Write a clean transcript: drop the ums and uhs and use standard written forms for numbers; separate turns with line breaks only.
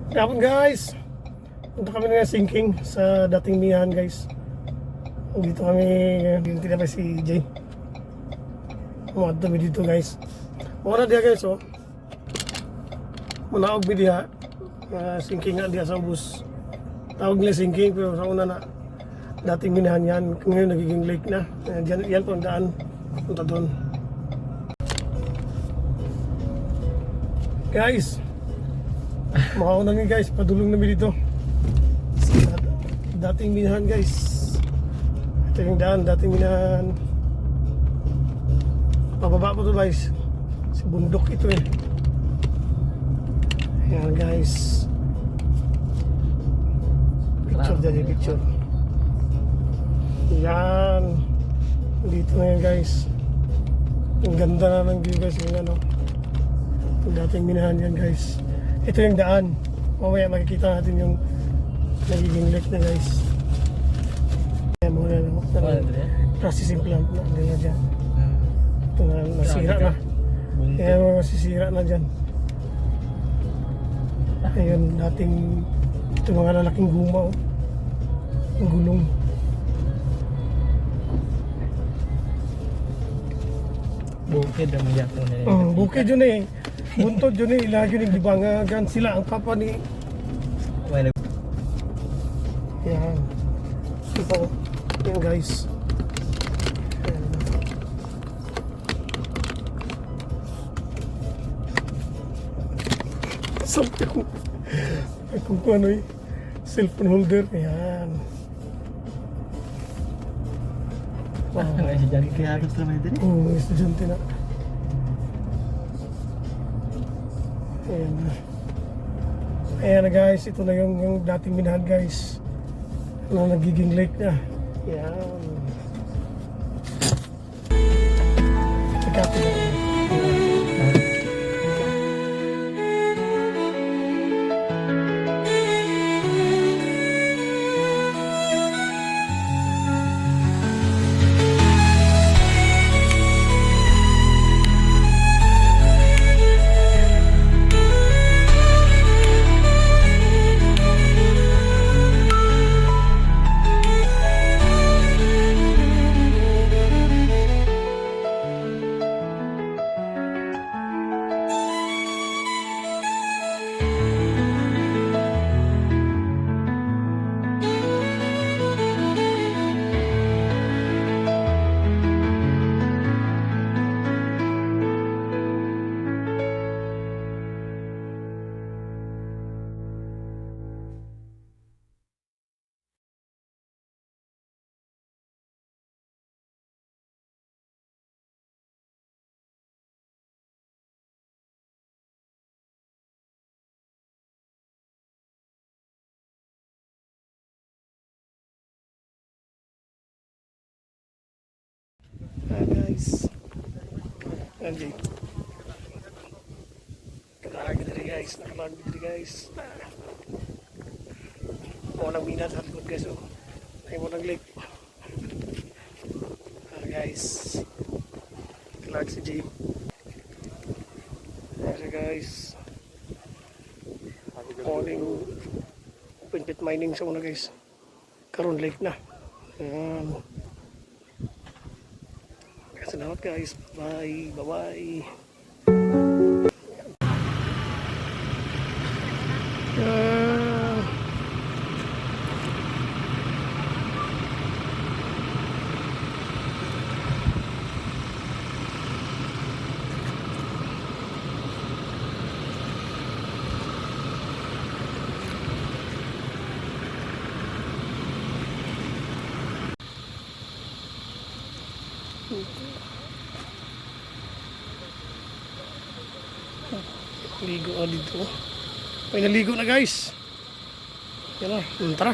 Kapon guys, punta kami na sinking sa dating mihan guys. Dito kami, dito na si Jay. Umat kami dito guys. Muna dia guys oh. Manaog mi diha. Sinking nga diha sa bus. Tawag nila sinking pero sa una na dating minahan yan. Ngayon nagiging lake na. Yan po ang daan. Punta doon. Guys, makauna nga guys, padulong namin dito sa dating minahan guys. Ito yung daan, dating minahan. Pababa po to guys, si bundok ito eh. Ayan guys, picture dyan, picture. Yan, dito na yan guys. Ang ganda na ng view guys, yung ano, yung dating minahan yan guys. Ito yung daan. Mamaya makikita natin yung nagiging lake na guys. Ayan mo na no? Processing plant na nila dyan. Ito na nasira na. Ayan mo nasisira na dyan. Ayan dating ito mga lalaking guma oh. Ang gulong.
Bukid ang yapon nila.
Bukid yun eh. Buntod yun eh, lagi yung dibangagan sila ang papa ni. Yan. Ito. Yan guys. Yan. Sabi kung ano eh. Cellphone holder. Yan.
Wow. Ang estudyante kaya gusto naman din eh.
Oo, estudyante na. Ayan na. Ayan na guys, ito na yung dating minahan guys. Na nagiging lake na. Ayan. Ikapin na. Guys. Anjay. Nakalagi diri guys. Nakalagi diri guys. Walang minat sa likod guys. Oh. Ay mo nang lake. Guys. Nakalagi si Jay. Ayan guys. Morning open pit mining sa una guys. Karon lake na. Ayan. Salamat guys. Bye. Bye-bye. Ligo dito. May naligo na guys. Yan na, tara.